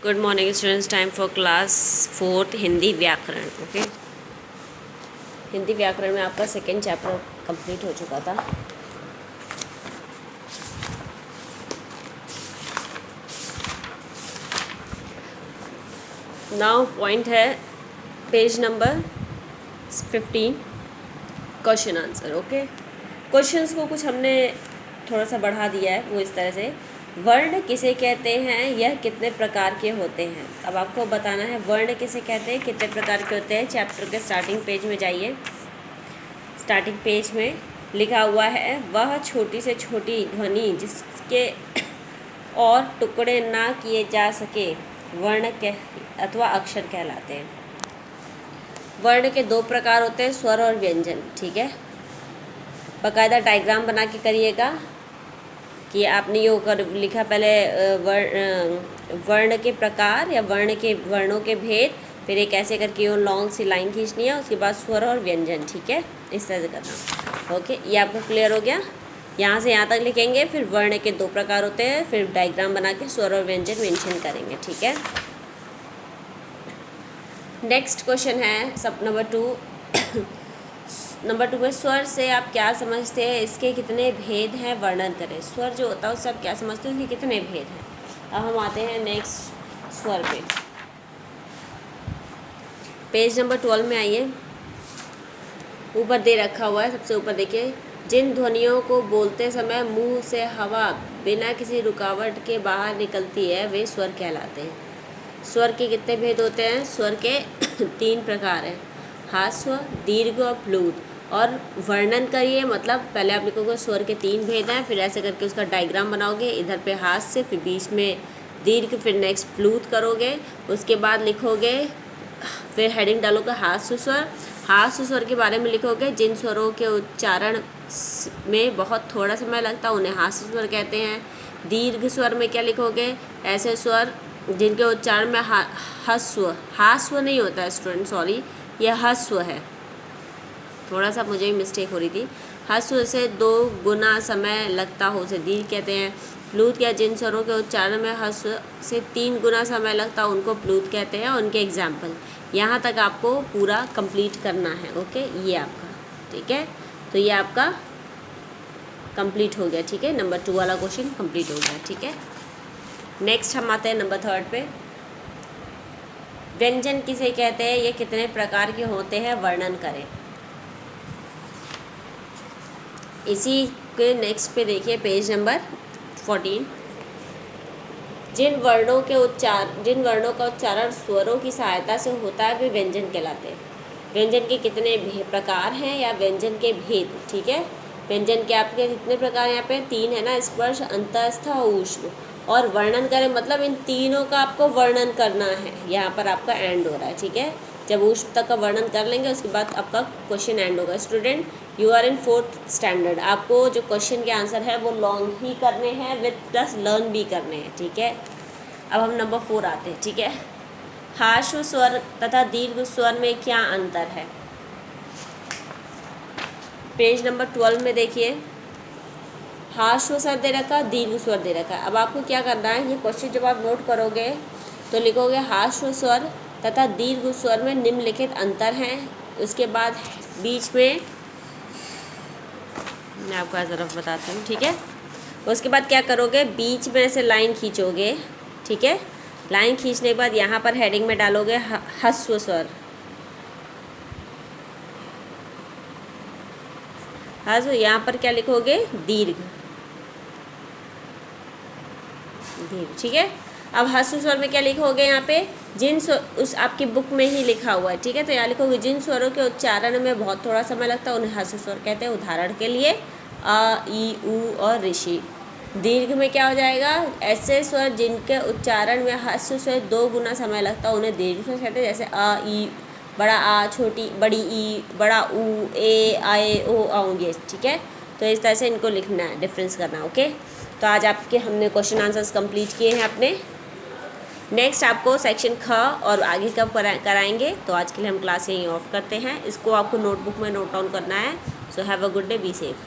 Good morning students, time for class 4 Hindi व्याकरण। Okay, Hindi व्याकरण में आपका सेकेंड चैप्टर कंप्लीट हो चुका था। नाउ पॉइंट है page number 15, question answer. Okay, questions को कुछ हमने थोड़ा सा बढ़ा दिया है। वो इस तरह से, वर्ण किसे कहते हैं, यह कितने प्रकार के होते हैं। अब आपको बताना है वर्ण किसे कहते हैं, कितने प्रकार के होते हैं। चैप्टर के स्टार्टिंग पेज में जाइए। स्टार्टिंग पेज में लिखा हुआ है, वह छोटी से छोटी ध्वनि जिसके और टुकड़े ना किए जा सके वर्ण अथवा अक्षर कहलाते हैं। वर्ण के दो प्रकार होते हैं, स्वर और व्यंजन। ठीक है, बाकायदा डायग्राम बना के करिएगा कि आपने यो कर लिखा पहले वर्ण के प्रकार या वर्णों के भेद, फिर एक ऐसे करके यो लॉन्ग सी लाइन खींचनी है, उसके बाद स्वर और व्यंजन। ठीक है, इस तरह से करना। ओके, ये आपको क्लियर हो गया। यहाँ से यहाँ तक लिखेंगे, फिर वर्ण के दो प्रकार होते हैं, फिर डायग्राम बना के स्वर और व्यंजन मेंशन करेंगे। ठीक है, नेक्स्ट क्वेश्चन है सब नंबर 2 नंबर 2 में, स्वर से आप क्या समझते हैं, इसके कितने भेद हैं, वर्णन करें। स्वर जो होता है उससे आप क्या समझते हैं, उसके कितने भेद हैं। अब हम आते हैं नेक्स्ट स्वर पे। पेज नंबर 12 में आइए। ऊपर दे रखा हुआ है, सबसे ऊपर देखिए, जिन ध्वनियों को बोलते समय मुंह से हवा बिना किसी रुकावट के बाहर निकलती है वे स्वर कहलाते हैं। स्वर के कितने भेद होते हैं, स्वर के 3 प्रकार हैं, ह्रस्व, दीर्घ और प्लुत। और वर्णन करिए, मतलब पहले आप लिखोगे स्वर के 3 भेद हैं, फिर ऐसे करके उसका डायग्राम बनाओगे, इधर पे ह्रस्व, फिर बीच में दीर्घ, फिर नेक्स्ट प्लुत करोगे। उसके बाद लिखोगे, फिर हेडिंग डालोगे ह्रस्व स्वर। ह्रस्व स्वर के बारे में लिखोगे, जिन स्वरों के उच्चारण में बहुत थोड़ा समय लगता है उन्हें ह्रस्व स्वर कहते हैं। दीर्घ स्वर में क्या लिखोगे, ऐसे स्वर जिनके उच्चारण में ह्रस्व नहीं होता है स्टूडेंट, सॉरी, यह ह्रस्व है, थोड़ा सा मुझे भी मिस्टेक हो रही थी। ह्रस्व से 2 गुना समय लगता हो उसे दीर्घ कहते हैं। प्लुत या जिन स्वरों के उच्चारण में ह्रस्व से 3 गुना समय लगता है उनको प्लुत कहते हैं। उनके एग्जाम्पल, यहाँ तक आपको पूरा कंप्लीट करना है। ओके, ये आपका, ठीक है, तो ये आपका कंप्लीट हो गया। ठीक है, नंबर 2 वाला क्वेश्चन कंप्लीट हो गया। ठीक है, नेक्स्ट हम आते हैं नंबर 3 पे। व्यंजन किसे कहते हैं, ये कितने प्रकार के होते हैं, वर्णन करें। इसी के नेक्स्ट पे देखिए, पेज नंबर 14, जिन वर्णों का उच्चारण स्वरों की सहायता से होता है वे व्यंजन कहलाते हैं। व्यंजन के कितने प्रकार हैं या व्यंजन के भेद। ठीक है, व्यंजन के आपके कितने प्रकार यहाँ पे 3 है ना, स्पर्श, अंतस्थ और ऊष्म। और वर्णन करें मतलब इन तीनों का आपको वर्णन करना है। यहाँ पर आपका एंड हो रहा है। ठीक है, जब ऊष्म तक का वर्णन कर लेंगे उसके बाद आपका क्वेश्चन एंड होगा। Student, you are in 4th standard, आपको जो क्वेश्चन के आंसर है वो लॉन्ग ही करने हैं विद प्लस लर्न भी करने हैं। ठीक है, अब हम नंबर 4 आते हैं। ठीक है, ह्रस्व स्वर तथा दीर्घ स्वर में क्या अंतर है। पेज नंबर 12 में देखिए, ह्रस्व स्वर दे रखा, दीर्घ स्वर दे रखा है। अब आपको क्या करना है, ये क्वेश्चन जब आप नोट करोगे तो लिखोगे ह्रस्व स्वर तथा दीर्घ स्वर में निम्नलिखित अंतर हैं। उसके बाद बीच में मैं आपको एक तरफ बताती हूँ। ठीक है, उसके बाद क्या करोगे, बीच में से लाइन खींचोगे। ठीक है, लाइन खींचने के बाद यहाँ पर हेडिंग में डालोगे ह्रस्व स्वर, ह्रस्व, यहाँ पर क्या लिखोगे, दीर्घ। ठीक है, अब ह्रस्व स्वर में क्या लिखोगे, यहाँ पे जिन उस आपकी बुक में ही लिखा हुआ है। ठीक है, तो यहाँ लिखोगे, जिन स्वरों के उच्चारण में बहुत थोड़ा समय लगता है उन्हें ह्रस्व स्वर कहते हैं। उदाहरण के लिए अ, ई, उ और ऋषि। दीर्घ में क्या हो जाएगा, ऐसे स्वर जिनके उच्चारण में ह्रस्व से 2 गुना समय लगता है उन्हें दीर्घ स्वर कहते हैं। जैसे अ, ई, बड़ा आ, छोटी बड़ी ई, बड़ा ऊ, ए, आए, ओ, आऊँगे। ठीक है, तो इस तरह से इनको लिखना है, डिफरेंस करना। ओके, तो आज आपके हमने क्वेश्चन आंसर्स कंप्लीट किए हैं अपने। नेक्स्ट आपको सेक्शन ख और आगे कब कराएंगे, तो आज के लिए हम क्लास यहीं ऑफ करते हैं। इसको आपको नोटबुक में नोट डाउन करना है। So have a good day, be safe.